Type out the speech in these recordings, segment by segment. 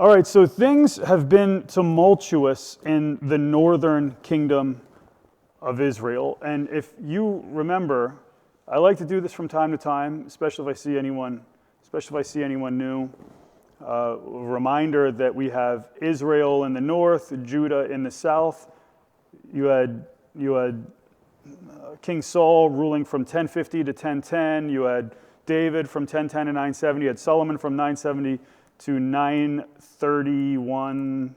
All right, so things have been tumultuous in the northern kingdom of Israel. And if you remember, I like to do this from time to time, especially if I see anyone new. A reminder that we have Israel in the north, Judah in the south. You had King Saul ruling from 1050 to 1010. You had David from 1010 to 970. You had Solomon from 970 to 931,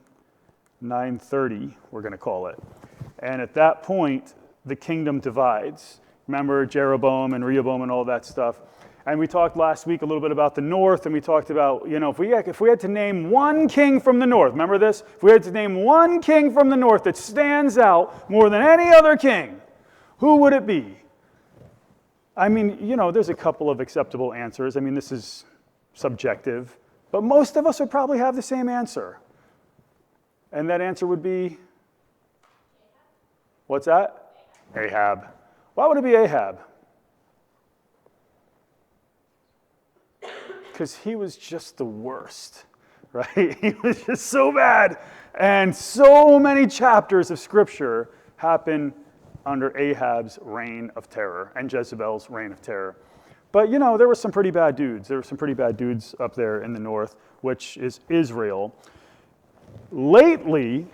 930, we're going to call it. And at that point, the kingdom divides. Remember Jeroboam and Rehoboam and all that stuff. And we talked last week a little bit about the north, and we talked about, if we had to name one king from the north, remember this? If we had to name one king from the north that stands out more than any other king, who would it be? I mean, there's a couple of acceptable answers. I mean, this is subjective. But most of us would probably have the same answer. And that answer would be, what's that? Ahab. Why would it be Ahab? Because he was just the worst, right? He was just so bad. And so many chapters of Scripture happen under Ahab's reign of terror and Jezebel's reign of terror. But, there were some pretty bad dudes. There were some pretty bad dudes up there in the north, which is Israel. Lately,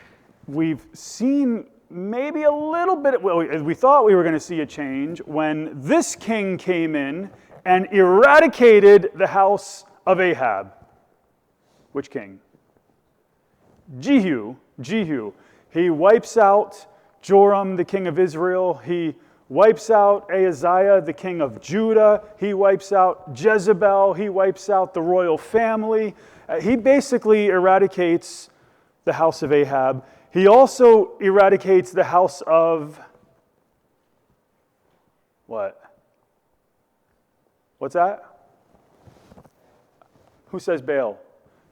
we've seen maybe a little bit, we thought we were going to see a change when this king came in and eradicated the house of Ahab. Which king? Jehu. He wipes out Joram, the king of Israel. He wipes out Ahaziah, the king of Judah. He wipes out Jezebel. He wipes out the royal family. He basically eradicates the house of Ahab. He also eradicates the house of what? What's that? Who says Baal?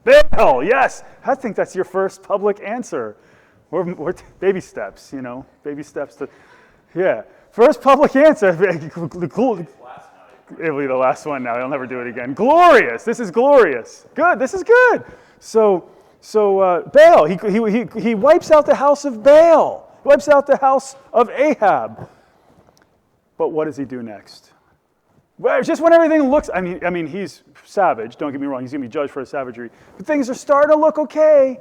Baal, yes. I think that's your first public answer. We're baby steps, baby steps to, yeah. First public answer. It'll be the last one now. I'll never do it again. Glorious. This is glorious. Good. This is good. So Baal. He wipes out the house of Baal. He wipes out the house of Ahab. But what does he do next? Well, just when everything looks. I mean, he's savage. Don't get me wrong. He's going to be judged for his savagery. But things are starting to look okay.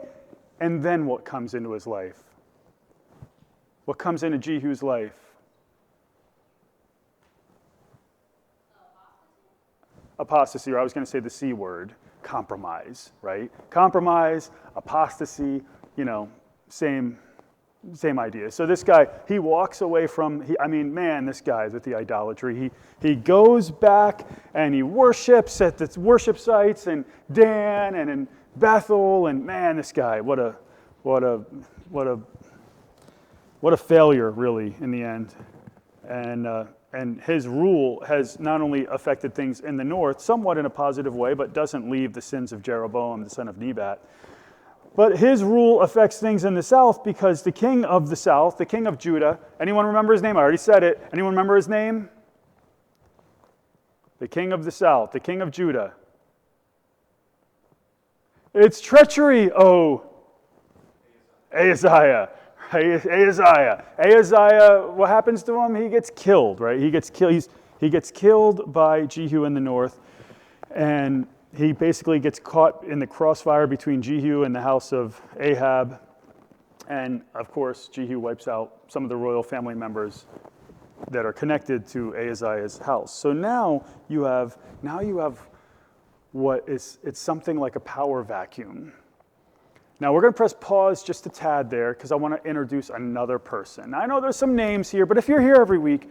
And then what comes into his life? What comes into Jehu's life? Apostasy, or I was going to say the C word, compromise, right? Compromise, apostasy, same idea. So this guy, he walks away from, this guy is with the idolatry. He goes back and he worships at the worship sites in Dan and in Bethel, and man, this guy, what a failure, really, in the end. And his rule has not only affected things in the north, somewhat in a positive way, but doesn't leave the sins of Jeroboam, the son of Nebat. But his rule affects things in the south because the king of the south, the king of Judah, anyone remember his name? I already said it. Anyone remember his name? The king of the south, the king of Judah. It's treachery, Ahaziah. Ahaziah, what happens to him? He gets killed, right? He gets killed by Jehu in the north, and he basically gets caught in the crossfire between Jehu and the house of Ahab. And of course, Jehu wipes out some of the royal family members that are connected to Ahaziah's house. So now you have it's something like a power vacuum. Now we're going to press pause just a tad there because I want to introduce another person. Now, I know there's some names here, but if you're here every week,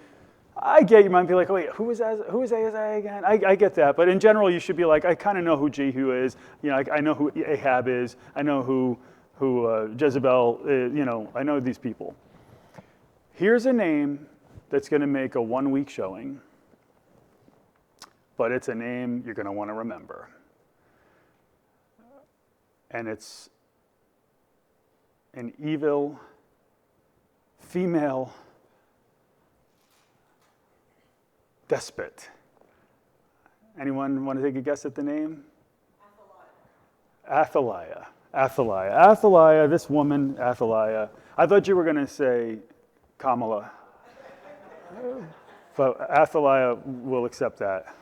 I get you might be like, wait, who is Ahaziah again? I get that, but in general, you should be like, I kind of know who Jehu is. I know who Ahab is. I know who Jezebel is. I know these people. Here's a name that's going to make a 1-week showing, but it's a name you're going to want to remember. And it's an evil female despot. Anyone want to take a guess at the name? Athaliah. Athaliah. Athaliah, this woman, Athaliah. I thought you were going to say Kamala. But Athaliah will accept that.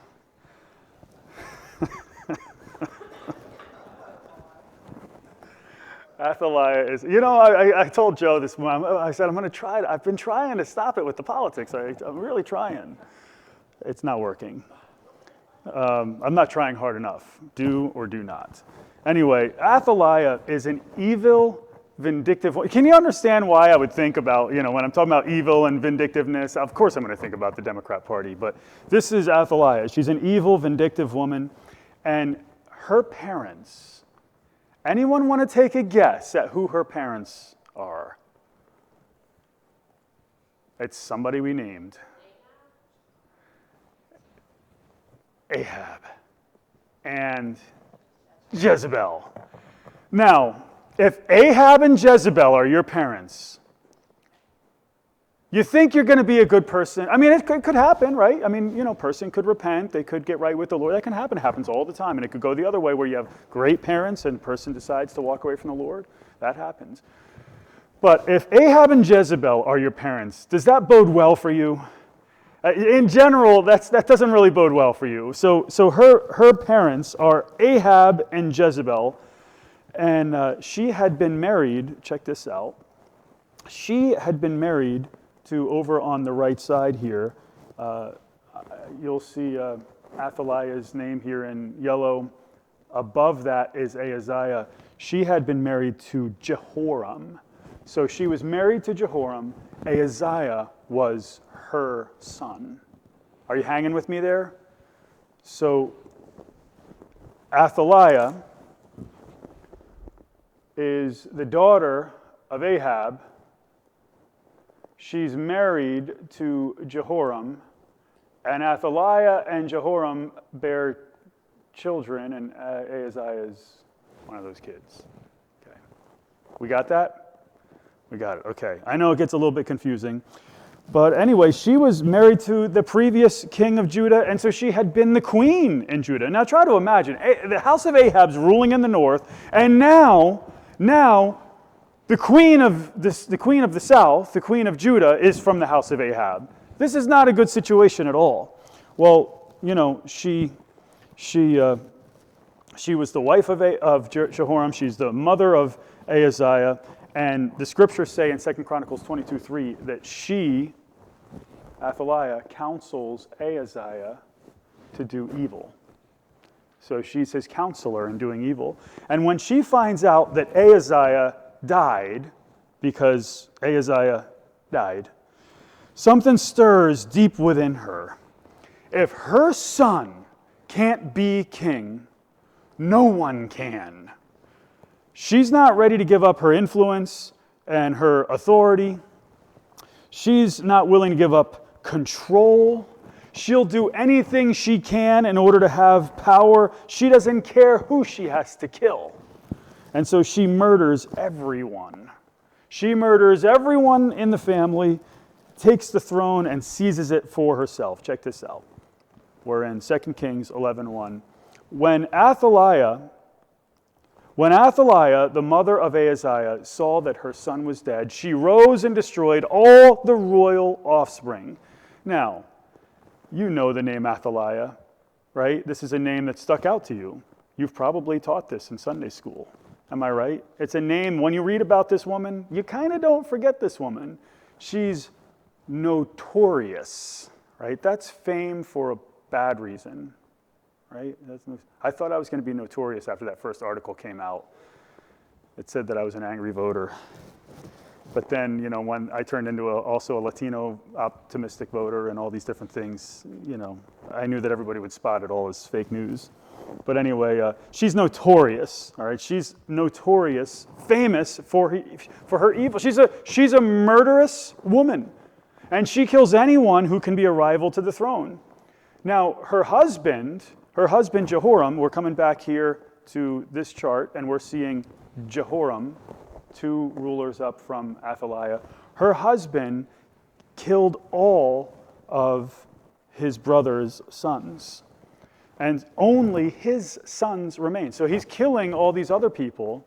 Athaliah is, I told Joe this morning, I said, I'm going to try it. I've been trying to stop it with the politics. I'm really trying. It's not working. I'm not trying hard enough. Do or do not. Anyway, Athaliah is an evil, vindictive. Can you understand why I would think about, when I'm talking about evil and vindictiveness? Of course I'm going to think about the Democrat Party, but this is Athaliah. She's an evil, vindictive woman, and her parents. Anyone want to take a guess at who her parents are? It's somebody we named. Ahab and Jezebel. Now, if Ahab and Jezebel are your parents, you think you're going to be a good person. I mean, it could happen, right? I mean, a person could repent. They could get right with the Lord. That can happen. It happens all the time. And it could go the other way where you have great parents and the person decides to walk away from the Lord. That happens. But if Ahab and Jezebel are your parents, does that bode well for you? In general, that doesn't really bode well for you. So her parents are Ahab and Jezebel. And she had been married, check this out. She had been married to, over on the right side here, you'll see Athaliah's name here in yellow. Above that is Ahaziah. She had been married to Jehoram. So she was married to Jehoram. Ahaziah was her son. Are you hanging with me there? So Athaliah is the daughter of Ahab. She's married to Jehoram, and Athaliah and Jehoram bear children, and Ahaziah is one of those kids. Okay. We got that? We got it. Okay. I know it gets a little bit confusing. But anyway, she was married to the previous king of Judah, and so she had been the queen in Judah. Now try to imagine, the house of Ahab's ruling in the north, and now the queen of the south, the queen of Judah, is from the house of Ahab. This is not a good situation at all. Well, she was the wife of Jehoram. She's the mother of Ahaziah. And the scriptures say in 2 Chronicles 22:3 that she, Athaliah, counsels Ahaziah to do evil. So she's his counselor in doing evil. And when she finds out that Ahaziah died, because Ahaziah died, something stirs deep within her. If her son can't be king, no one can. She's not ready to give up her influence and her authority. She's not willing to give up control. She'll do anything she can in order to have power. She doesn't care who she has to kill. And so she murders everyone. She murders everyone in the family, takes the throne, and seizes it for herself. Check this out. We're in 2 Kings 11:1. When Athaliah, the mother of Ahaziah, saw that her son was dead, she rose and destroyed all the royal offspring. Now, you know the name Athaliah, right? This is a name that stuck out to you. You've probably taught this in Sunday school. Am I right? It's a name, when you read about this woman, you kind of don't forget this woman. She's notorious, right? That's fame for a bad reason, right? I thought I was going to be notorious after that first article came out. It said that I was an angry voter. But then, when I turned into also a Latino optimistic voter and all these different things, I knew that everybody would spot it all as fake news. But anyway, she's notorious, all right? She's notorious, famous for her evil. She's a murderous woman, and she kills anyone who can be a rival to the throne. Now, her husband Jehoram, we're coming back here to this chart, and we're seeing Jehoram, 2 rulers up from Athaliah. Her husband killed all of his brother's sons, and only his sons remain. So he's killing all these other people,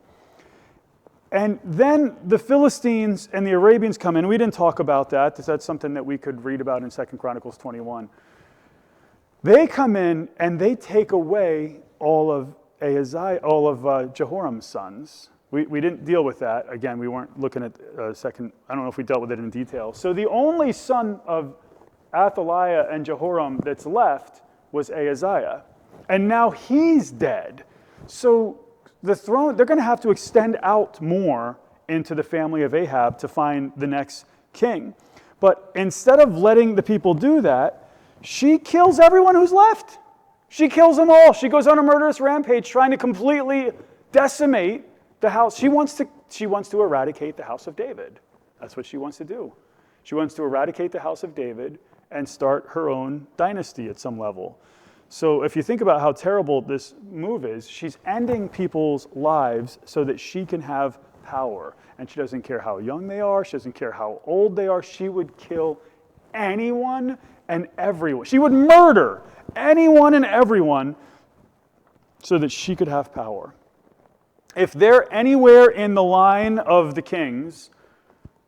And then the Philistines and the Arabians come in. We didn't talk about that. That's something that we could read about in 2 Chronicles 21. They come in and they take away all of Jehoram's sons. We didn't deal with that. Again, we weren't looking at second. I don't know if we dealt with it in detail. So the only son of Athaliah and Jehoram that's left was Ahaziah. And now he's dead. So the throne, they're going to have to extend out more into the family of Ahab to find the next king. But instead of letting the people do that, she kills everyone who's left. She kills them all. She goes on a murderous rampage trying to completely decimate the house. She wants to eradicate the house of David. That's what she wants to do. She wants to eradicate the house of David and start her own dynasty at some level. So if you think about how terrible this move is, she's ending people's lives so that she can have power. And she doesn't care how young they are. She doesn't care how old they are. She would kill anyone and everyone. She would murder anyone and everyone so that she could have power. If they're anywhere in the line of the kings,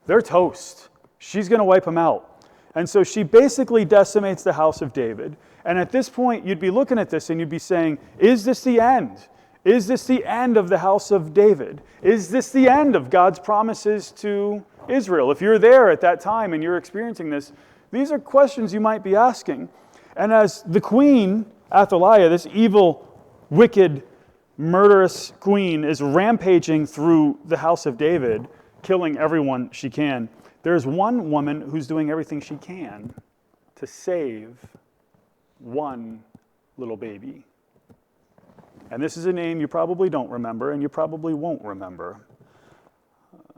they're toast. She's going to wipe them out. And so she basically decimates the house of David. And at this point, you'd be looking at this and you'd be saying, is this the end? Is this the end of the house of David? Is this the end of God's promises to Israel? If you're there at that time and you're experiencing this, these are questions you might be asking. And as the queen, Athaliah, this evil, wicked, murderous queen, is rampaging through the house of David, killing everyone she can, there's one woman who's doing everything she can to save one little baby. And this is a name you probably don't remember, and you probably won't remember.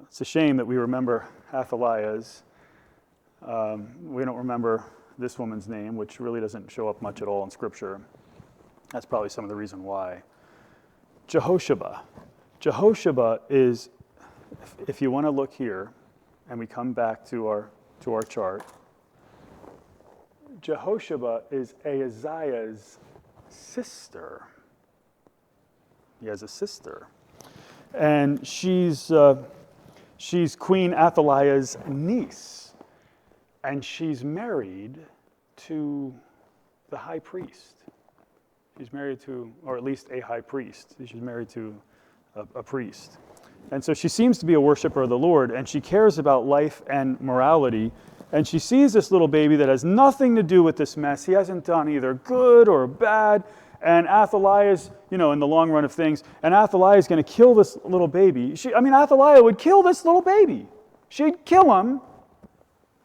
It's a shame that we remember Athaliah's. We don't remember this woman's name, which really doesn't show up much at all in Scripture. That's probably some of the reason why. Jehosheba. Jehosheba is, if you want to look here, and we come back to our chart, Jehosheba is Ahaziah's sister. He has a sister. And she's Queen Athaliah's niece. And she's married to the high priest. She's married to, or at least a high priest. She's married to a priest. And so she seems to be a worshiper of the Lord, and she cares about life and morality. And she sees this little baby that has nothing to do with this mess. He hasn't done either good or bad. And Athaliah's, in the long run of things, and Athaliah is going to kill this little baby. Athaliah would kill this little baby. She'd kill him.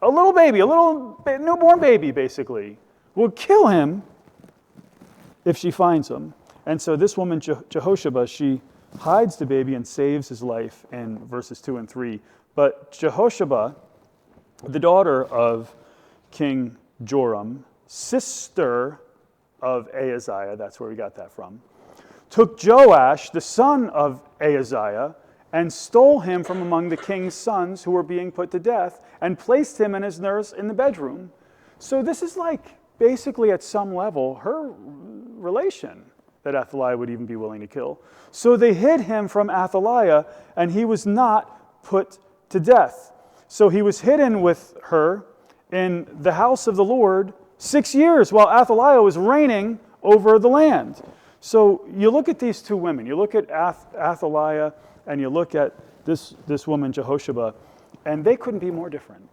A little baby, a little newborn baby, basically, would kill him if she finds him. And so this woman, Jehosheba, she hides the baby and saves his life in verses 2 and 3. But Jehosheba, the daughter of King Joram, sister of Ahaziah, that's where we got that from, took Joash, the son of Ahaziah, and stole him from among the king's sons who were being put to death, and placed him and his nurse in the bedroom. So this is like, basically at some level, her relation that Athaliah would even be willing to kill. So they hid him from Athaliah, and he was not put to death. So he was hidden with her in the house of the Lord 6 years, while Athaliah was reigning over the land. So you look at these two women. You look at Athaliah, and you look at this woman, Jehosheba, and they couldn't be more different.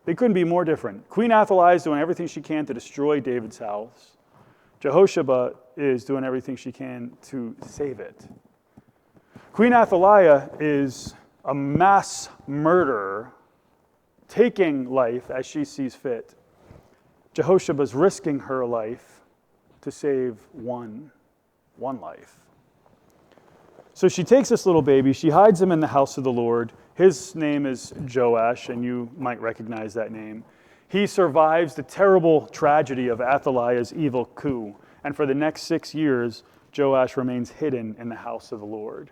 They couldn't be more different. Queen Athaliah is doing everything she can to destroy David's house. Jehosheba is doing everything she can to save it. Queen Athaliah is a mass murderer, taking life as she sees fit. Jehosheba is risking her life to save one life. So she takes this little baby, she hides him in the house of the Lord. His name is Joash, and you might recognize that name. He survives the terrible tragedy of Athaliah's evil coup. And for the next 6 years, Joash remains hidden in the house of the Lord.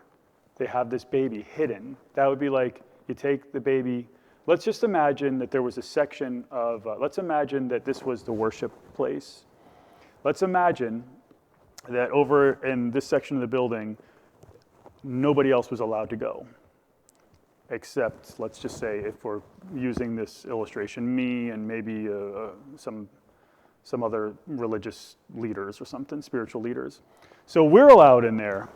They have this baby hidden. That would be like, you take the baby. Let's just imagine that there was a section of, let's imagine that this was the worship place. Let's imagine that over in this section of the building, nobody else was allowed to go. except let's just say, if we're using this illustration, me and maybe some other religious leaders or something, spiritual leaders. So we're allowed in there.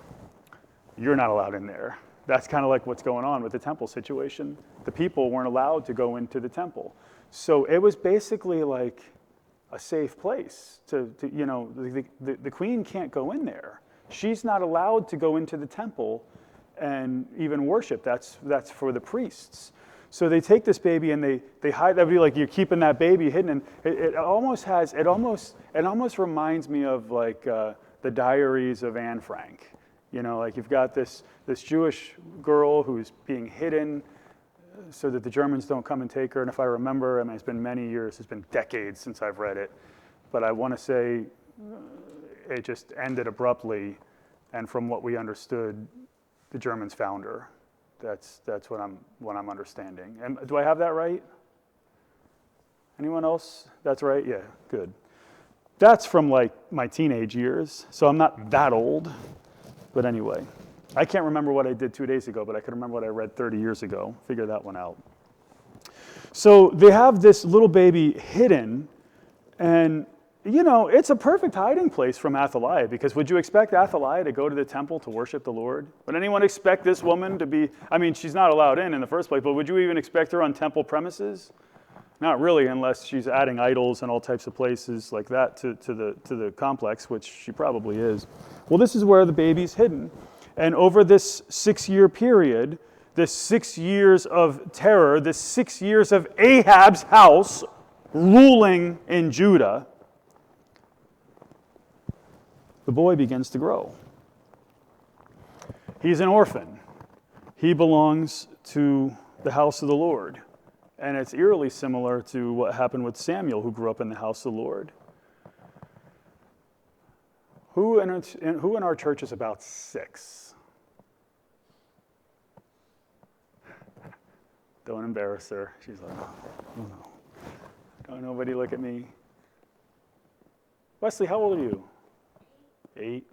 You're not allowed in there. That's kind of like what's going on with the temple situation. The people weren't allowed to go into the temple. So it was basically like a safe place to the queen can't go in there. She's not allowed to go into the temple and even worship. That's for the priests. So they take this baby and they hide. That would be like you're keeping that baby hidden. And it almost reminds me of like the Diaries of Anne Frank. Like you've got this Jewish girl who's being hidden so that the Germans don't come and take her. And if I remember, it's been many years, it's been decades since I've read it, but I want to say it just ended abruptly. And from what we understood, the Germans found her. That's what I'm understanding. And do I have that right? Anyone else? That's right? Yeah, good. That's from like my teenage years, so I'm not that old. But anyway, I can't remember what I did 2 days ago, but I can remember what I read 30 years ago. Figure that one out. So they have this little baby hidden, and it's a perfect hiding place from Athaliah, because would you expect Athaliah to go to the temple to worship the Lord? Would anyone expect this woman to be, she's not allowed in the first place, but would you even expect her on temple premises? Not really, unless she's adding idols and all types of places like that to the complex, which she probably is. Well, this is where the baby's hidden. And over this 6-year period, this 6 years of terror, this 6 years of Ahab's house ruling in Judah, the boy begins to grow. He's an orphan. He belongs to the house of the Lord. And it's eerily similar to what happened with Samuel, who grew up in the house of the Lord. Who in our church is about 6? Don't embarrass her. She's like, oh no. Don't nobody look at me. Wesley, how old are you? 8.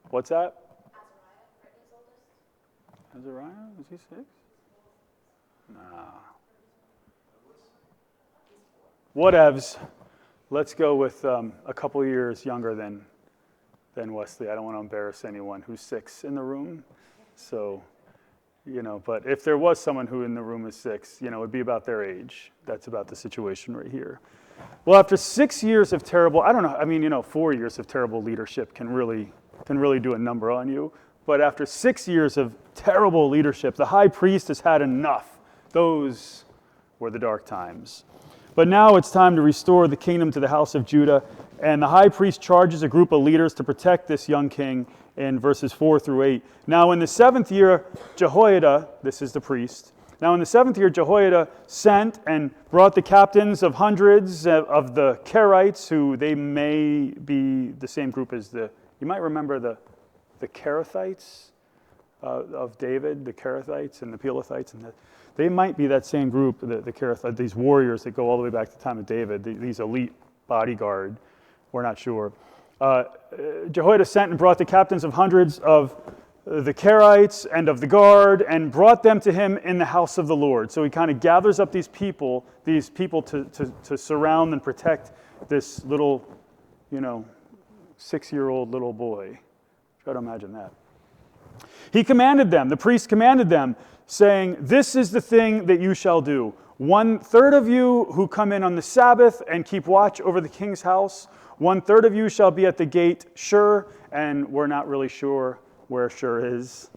What's that? Azariah? Is he 6? Nah. Whatevs. Let's go with a couple years younger than Wesley. I don't want to embarrass anyone who's 6 in the room. So, but if there was someone who in the room is 6, it would be about their age. That's about the situation right here. Well, after 6 years of terrible, 4 years of terrible leadership can really do a number on you. But after 6 years of terrible leadership, the high priest has had enough. Those were the dark times. But now it's time to restore the kingdom to the house of Judah. And the high priest charges a group of leaders to protect this young king in verses 4 through 8. Now in the 7th year, Jehoiada, this is the priest, now in the 7th year, Jehoiada sent and brought the captains of hundreds of the Kerites, who they may be the same group as you might remember the Kerethites of David, the Kerethites and the Pelethites, and they might be that same group, the Kerethites, these warriors that go all the way back to the time of David, these elite bodyguard. We're not sure. Jehoiada sent and brought the captains of hundreds of the Kerites and of the guard and brought them to him in the house of the Lord. So he kind of gathers up these people to surround and protect this little, 6-year-old little boy. Try to imagine that. He commanded them, the priest commanded them, saying, "This is the thing that you shall do. 1/3 of you who come in on the Sabbath and keep watch over the king's house, 1/3 of you shall be at the gate Shur," and we're not really sure where Shur is.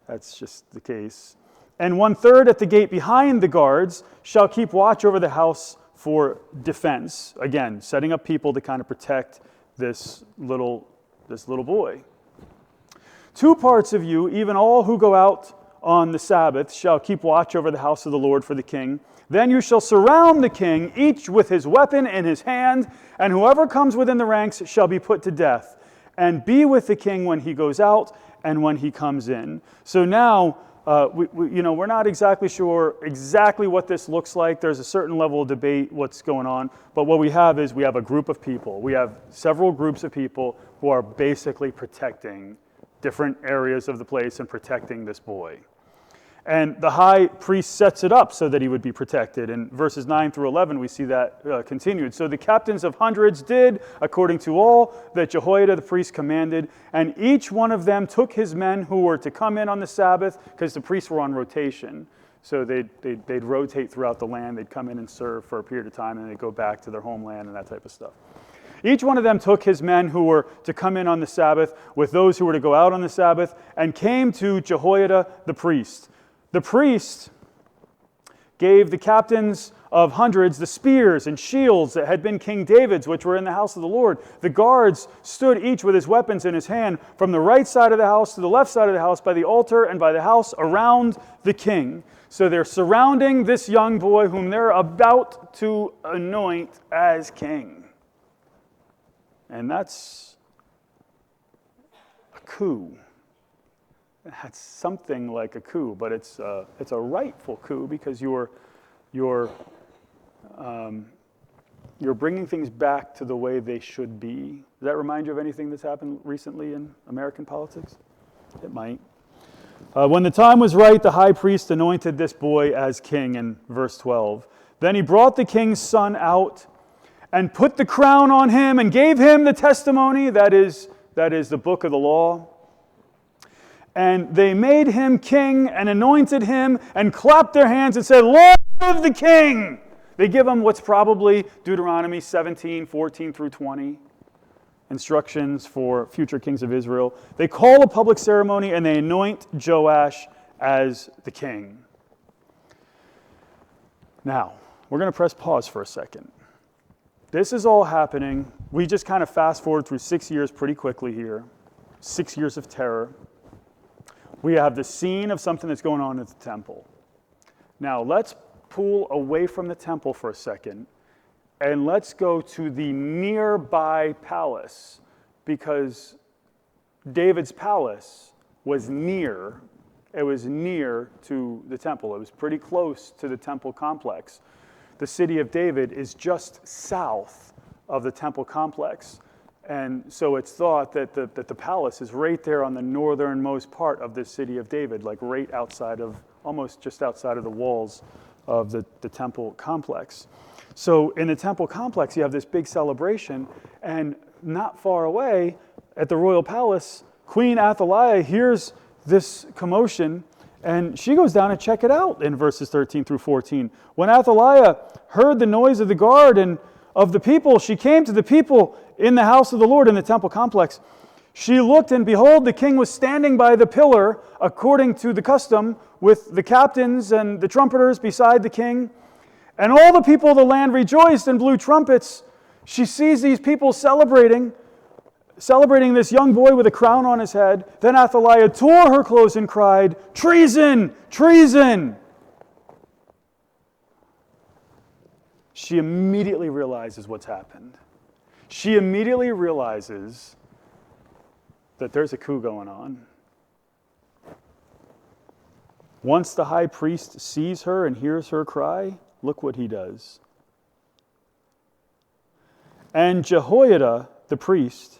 That's just the case. "And 1/3 at the gate behind the guards shall keep watch over the house for defense." Again, setting up people to kind of protect this little boy. "2 parts of you, even all who go out on the Sabbath, shall keep watch over the house of the Lord for the king. Then you shall surround the king, each with his weapon in his hand, and whoever comes within the ranks shall be put to death. And be with the king when he goes out and when he comes in." So now, we're not exactly sure exactly what this looks like. There's a certain level of debate what's going on. But what we have a group of people. We have several groups of people who are basically protecting different areas of the place and protecting this boy. And the high priest sets it up so that he would be protected. In verses 9 through 11, we see that continued. So the captains of hundreds did according to all that Jehoiada the priest commanded, and each one of them took his men who were to come in on the Sabbath, because the priests were on rotation. So they'd rotate throughout the land. They'd come in and serve for a period of time, and they'd go back to their homeland and that type of stuff. Each one of them took his men who were to come in on the Sabbath with those who were to go out on the Sabbath, and came to Jehoiada the priest. The priest gave the captains of hundreds the spears and shields that had been King David's, which were in the house of the Lord. The guards stood each with his weapons in his hand, from the right side of the house to the left side of the house, by the altar and by the house around the king. So they're surrounding this young boy whom they're about to anoint as king. And that's a coup. That's something like a coup, but it's a rightful coup, because you're bringing things back to the way they should be. Does that remind you of anything that's happened recently in American politics? It might. When the time was right, the high priest anointed this boy as king in verse 12. Then he brought the king's son out and put the crown on him and gave him the testimony, that is the book of the law. And they made him king and anointed him and clapped their hands and said, "Long live the king!" They give him what's probably Deuteronomy 17, 14 through 20. Instructions for future kings of Israel. They call a public ceremony and they anoint Joash as the king. Now, we're going to press pause for a second. This is all happening. We just kind of fast forward through 6 years pretty quickly here. 6 years of terror. We have the scene of something that's going on at the temple. Now, let's pull away from the temple for a second, and let's go to the nearby palace, because David's palace was near. It was near to the temple. It was pretty close to the temple complex. The city of David is just south of the temple complex. And so it's thought that the palace is right there on the northernmost part of the city of David, like right outside of, almost just outside of the walls of the temple complex. So in the temple complex, you have this big celebration, and not far away at the royal palace, Queen Athaliah hears this commotion, and she goes down to check it out in verses 13 through 14. When Athaliah heard the noise of the guard and of the people, she came to the people in the house of the Lord in the temple complex. She looked, and behold, the king was standing by the pillar, according to the custom, with the captains and the trumpeters beside the king. And all the people of the land rejoiced and blew trumpets. She sees these people celebrating this young boy with a crown on his head. Then Athaliah tore her clothes and cried, "Treason! Treason!" She immediately realizes what's happened. She immediately realizes that there's a coup going on. Once the high priest sees her and hears her cry, look what he does. And Jehoiada, the priest,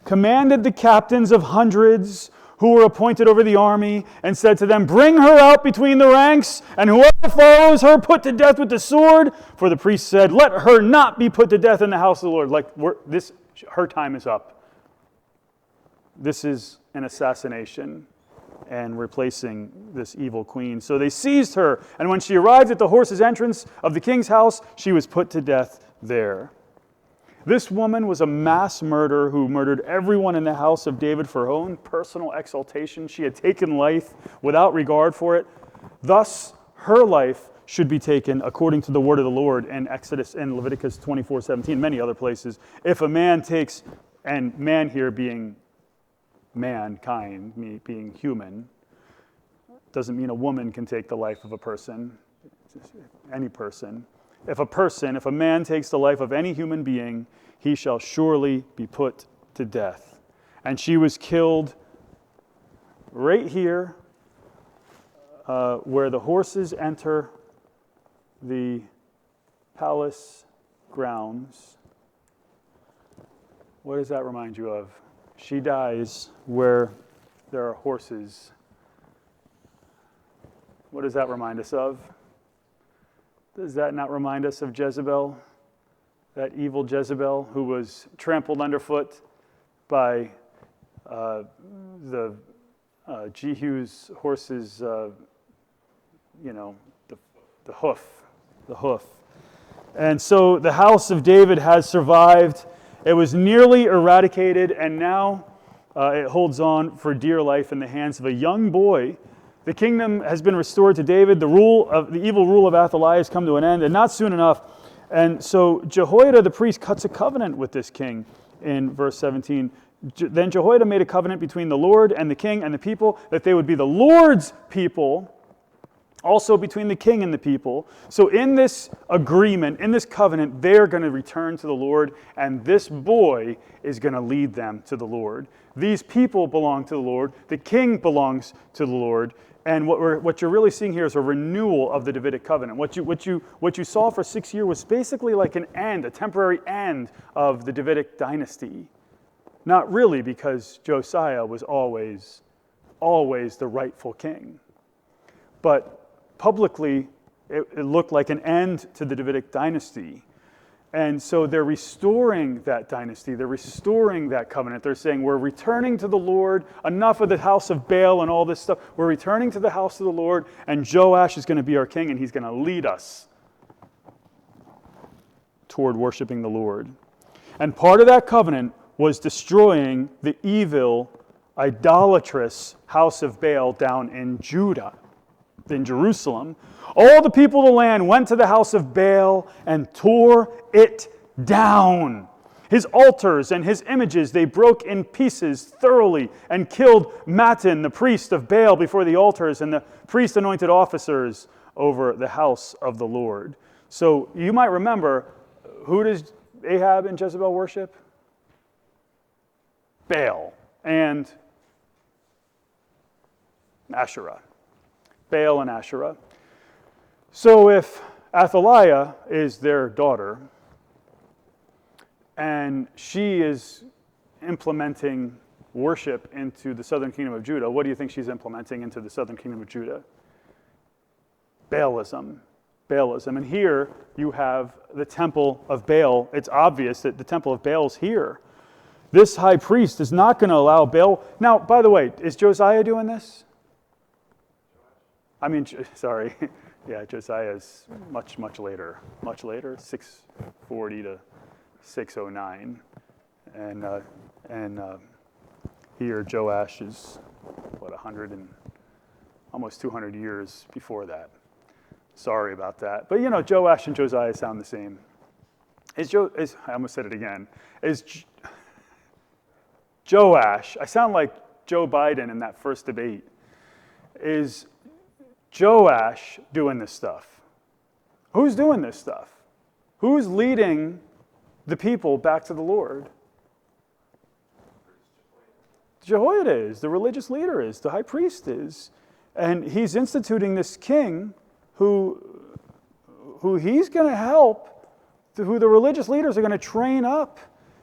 commanded the captains of hundreds who were appointed over the army, and said to them, "Bring her out between the ranks, and whoever follows her put to death with the sword." For the priest said, "Let her not be put to death in the house of the Lord." Like, her time is up. This is an assassination and replacing this evil queen. So they seized her, and when she arrived at the horse's entrance of the king's house, she was put to death there. This woman was a mass murderer who murdered everyone in the house of David for her own personal exaltation. She had taken life without regard for it. Thus, her life should be taken according to the word of the Lord in Exodus and Leviticus 24:17, many other places. If a man takes, and man here being mankind, being human, doesn't mean a woman can take the life of a person, any person. If a man takes the life of any human being, he shall surely be put to death. And she was killed right here, where the horses enter the palace grounds. What does that remind you of? She dies where there are horses. What does that remind us of? Does that not remind us of Jezebel? That evil Jezebel who was trampled underfoot by Jehu's horse's, the hoof. And so the house of David has survived. It was nearly eradicated, and now it holds on for dear life in the hands of a young boy. The kingdom has been restored to David. The evil rule of Athaliah has come to an end, and not soon enough. And so Jehoiada the priest cuts a covenant with this king in verse 17. Then Jehoiada made a covenant between the Lord and the king and the people, that they would be the Lord's people, also between the king and the people. So in this agreement, in this covenant, they're going to return to the Lord, and this boy is going to lead them to the Lord. These people belong to the Lord. The king belongs to the Lord. And what you're really seeing here is a renewal of the Davidic covenant. What you saw for 6 years was basically like an end, a temporary end of the Davidic dynasty. Not really, because Josiah was always the rightful king. But publicly, it looked like an end to the Davidic dynasty. And so they're restoring that dynasty. They're restoring that covenant. They're saying, we're returning to the Lord. Enough of the house of Baal and all this stuff. We're returning to the house of the Lord, and Joash is going to be our king, and he's going to lead us toward worshiping the Lord. And part of that covenant was destroying the evil, idolatrous house of Baal down in Judah, in Jerusalem. All the people of the land went to the house of Baal and tore it down. His altars and his images they broke in pieces thoroughly, and killed Mattan, the priest of Baal, before the altars, and the priest anointed officers over the house of the Lord. So you might remember, who does Ahab and Jezebel worship? Baal and Asherah. Baal and Asherah. So if Athaliah is their daughter, and she is implementing worship into the southern kingdom of Judah, what do you think she's implementing into the southern kingdom of Judah? Baalism. And here you have the temple of Baal. It's obvious that the temple of Baal is here. This high priest is not going to allow Baal. Now, by the way, is Josiah doing this? Sorry. Yeah, Josiah is much later, 640 to 609. And here Joash is, 100 and almost 200 years before that. Sorry about that. But Joash and Josiah sound the same. I almost said it again. Is Joash, I sound like Joe Biden in that first debate. Is Joash doing this stuff? Who's doing this stuff? Who's leading the people back to the Lord? Jehoiada is, the religious leader is, the high priest is. And he's instituting this king who he's going to help, who the religious leaders are going to train up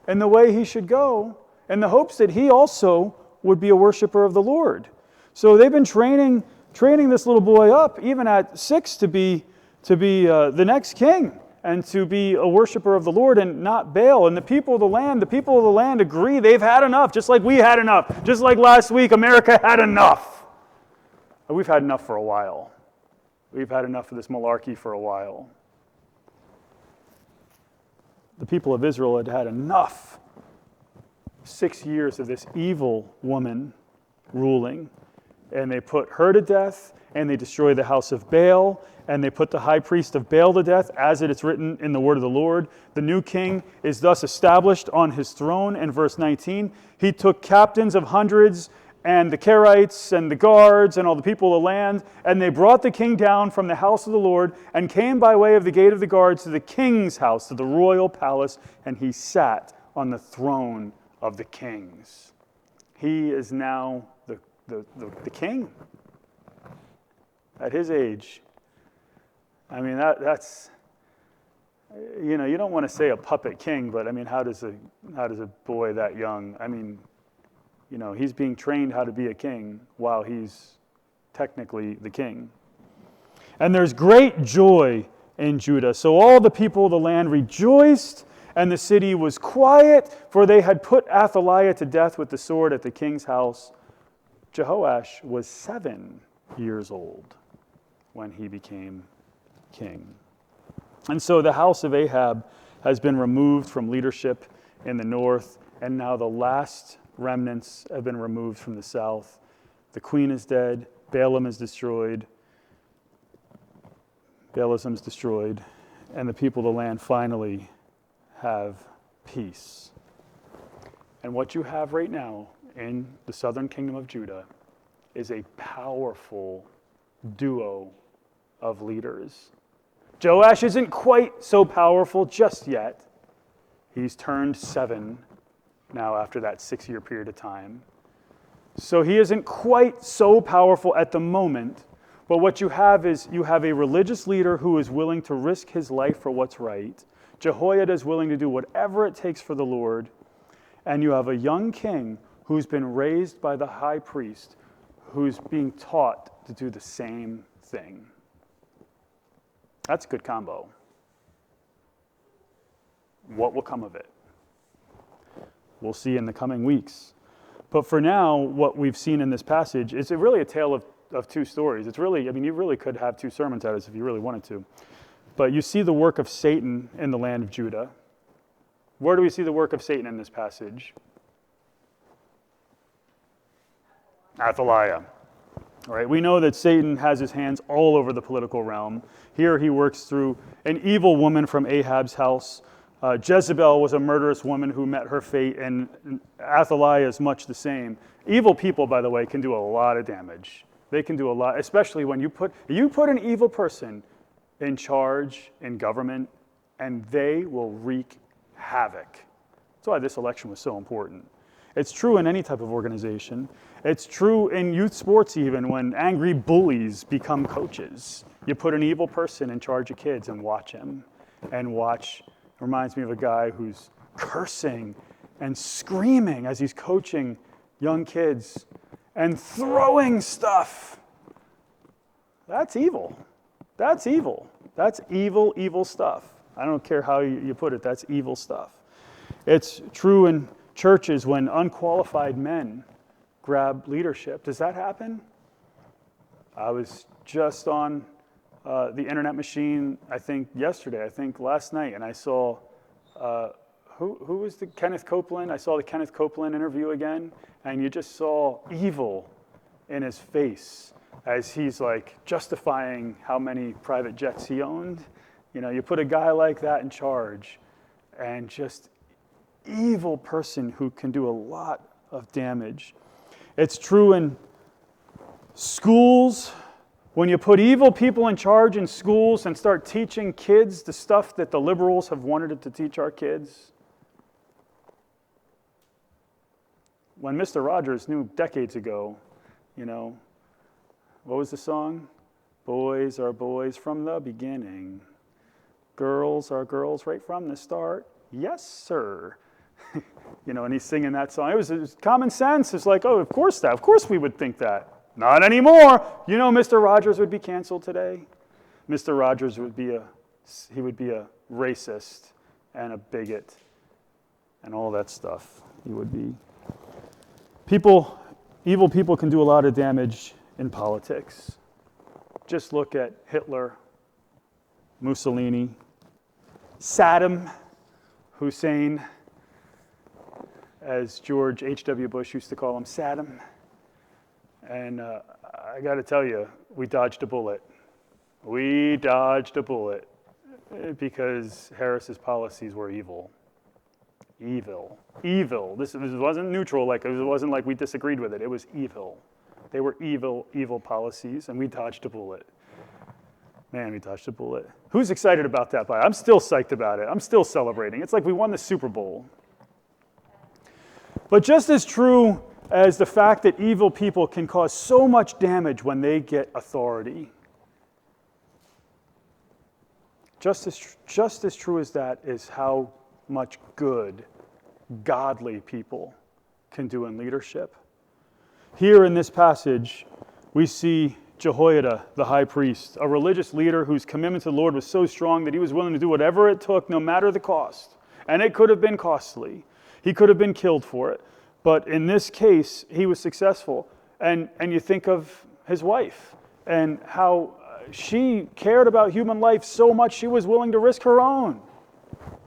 in the way he should go, in the hopes that he also would be a worshiper of the Lord. So they've been training this little boy up, even at 6, to be the next king and to be a worshiper of the Lord and not Baal. And the people of the land agree they've had enough, just like we had enough. Just like last week, America had enough. We've had enough for a while. We've had enough of this malarkey for a while. The people of Israel had had enough. 6 years of this evil woman ruling. And they put her to death, and they destroyed the house of Baal, and they put the high priest of Baal to death, as it is written in the word of the Lord. The new king is thus established on his throne in verse 19. He took captains of hundreds, and the Kerites, and the guards, and all the people of the land, and they brought the king down from the house of the Lord, and came by way of the gate of the guards to the king's house, to the royal palace, and he sat on the throne of the kings. He is now the king at his age. That's you don't want to say a puppet king, but how does a boy that young, He's being trained how to be a king while he's technically the king. And there's great joy in Judah. So all the people of the land rejoiced, and the city was quiet, for they had put Athaliah to death with the sword at the king's house. Jehoash was 7 years old when he became king. And so the house of Ahab has been removed from leadership in the north, and now the last remnants have been removed from the south. The queen is dead, Balaam is destroyed, Baalism's destroyed, and the people of the land finally have peace. And what you have right now in the southern kingdom of Judah is a powerful duo of leaders. Joash isn't quite so powerful just yet. He's turned 7 now after that 6-year period of time. So he isn't quite so powerful at the moment, but what you have is you have a religious leader who is willing to risk his life for what's right. Jehoiada is willing to do whatever it takes for the Lord. And you have a young king who's been raised by the high priest, who's being taught to do the same thing. That's a good combo. What will come of it? We'll see in the coming weeks. But for now, what we've seen in this passage is really a tale of 2 stories. It's really, you really could have 2 sermons out of this if you really wanted to. But you see the work of Satan in the land of Judah. Where do we see the work of Satan in this passage? Athaliah. All right, we know that Satan has his hands all over the political realm. Here he works through an evil woman from Ahab's house. Jezebel was a murderous woman who met her fate, and Athaliah is much the same. Evil people, by the way, can do a lot of damage. They can do a lot, especially when you put an evil person in charge in government, and they will wreak havoc. That's why this election was so important. It's true in any type of organization. It's true in youth sports even, when angry bullies become coaches. You put an evil person in charge of kids and watch him. And watch, reminds me of a guy who's cursing and screaming as he's coaching young kids and throwing stuff. That's evil. That's evil. That's evil, evil stuff. I don't care how you put it, that's evil stuff. It's true in churches when unqualified men grab leadership. Does that happen? I was just on the internet machine, I think last night, and I saw, who was the Kenneth Copeland? I saw the Kenneth Copeland interview again, and you just saw evil in his face as he's like justifying how many private jets he owned. You put a guy like that in charge, and just evil person who can do a lot of damage. It's true in schools. When you put evil people in charge in schools and start teaching kids the stuff that the liberals have wanted to teach our kids. When Mr. Rogers knew decades ago, what was the song? Boys are boys from the beginning. Girls are girls right from the start. Yes, sir. And he's singing that song. It was common sense. It's like, of course we would think that. Not anymore. Mr. Rogers would be canceled today. Mr. Rogers would be a racist and a bigot and all that stuff. He would be. Evil people can do a lot of damage in politics. Just look at Hitler, Mussolini, Saddam Hussein, as George H.W. Bush used to call him, Saddam. And I got to tell you, we dodged a bullet. We dodged a bullet because Harris's policies were evil. Evil. This wasn't neutral. It wasn't like we disagreed with it. It was evil. They were evil policies, and we dodged a bullet. Man, we dodged a bullet. Who's excited about that? I'm still psyched about it. I'm still celebrating. It's like we won the Super Bowl. But just as true as the fact that evil people can cause so much damage when they get authority, just as true as that is how much good godly people can do in leadership. Here in this passage, we see Jehoiada, the high priest, a religious leader whose commitment to the Lord was so strong that he was willing to do whatever it took, no matter the cost. And it could have been costly. He could have been killed for it. But in this case, he was successful. And you think of his wife and how she cared about human life so much she was willing to risk her own.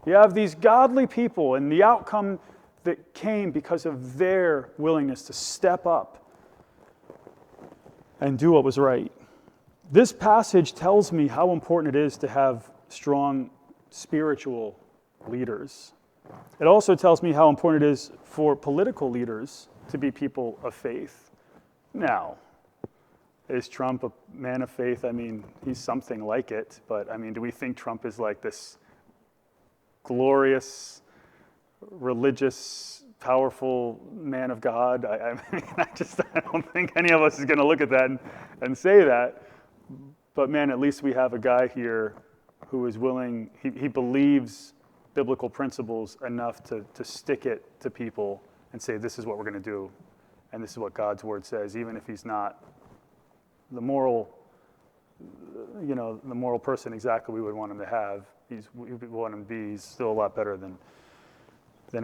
You have these godly people and the outcome that came because of their willingness to step up and do what was right. This passage tells me how important it is to have strong spiritual leaders. It also tells me how important it is for political leaders to be people of faith. Now, is Trump a man of faith? I mean, he's something like it, but I mean, do we think Trump is like this glorious, religious, powerful man of God? I don't think any of us is going to look at that and say that. But man, at least we have a guy here who is willing, he believes biblical principles enough to stick it to people and say, this is what we're going to do, and this is what God's word says, even if he's not the moral person exactly we would want him to have. We want him to be. He's still a lot better than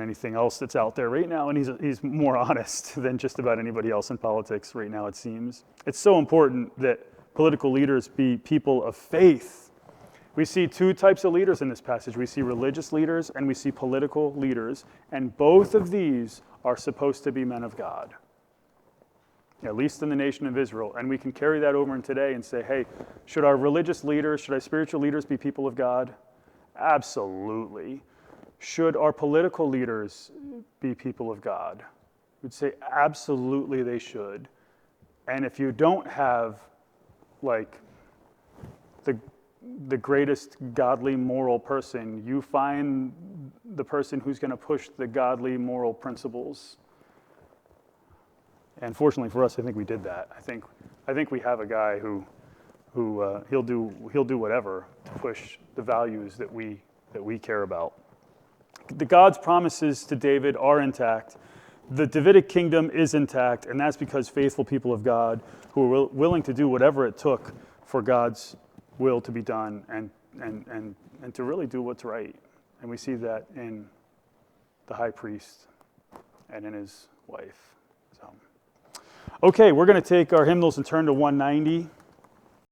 anything else that's out there right now, and he's more honest than just about anybody else in politics right now, it seems. It's so important that political leaders be people of faith. We see two types of leaders in this passage. We see religious leaders and we see political leaders, and both of these are supposed to be men of God, at least in the nation of Israel. And we can carry that over in today and say, hey, should our religious leaders, should our spiritual leaders be people of God? Absolutely. Should our political leaders be people of God? We'd say absolutely they should. And if you don't have like the greatest godly moral person, you find the person who's going to push the godly moral principles. And fortunately for us, I think we did that. I think we have a guy who he'll do whatever to push the values that we care about. The God's promises to David are intact. The Davidic kingdom is intact, and that's because faithful people of God who are willing to do whatever it took for God's will to be done and to really do what's right. And we see that in the high priest and in his wife. So, okay, we're going to take our hymnals and turn to 190.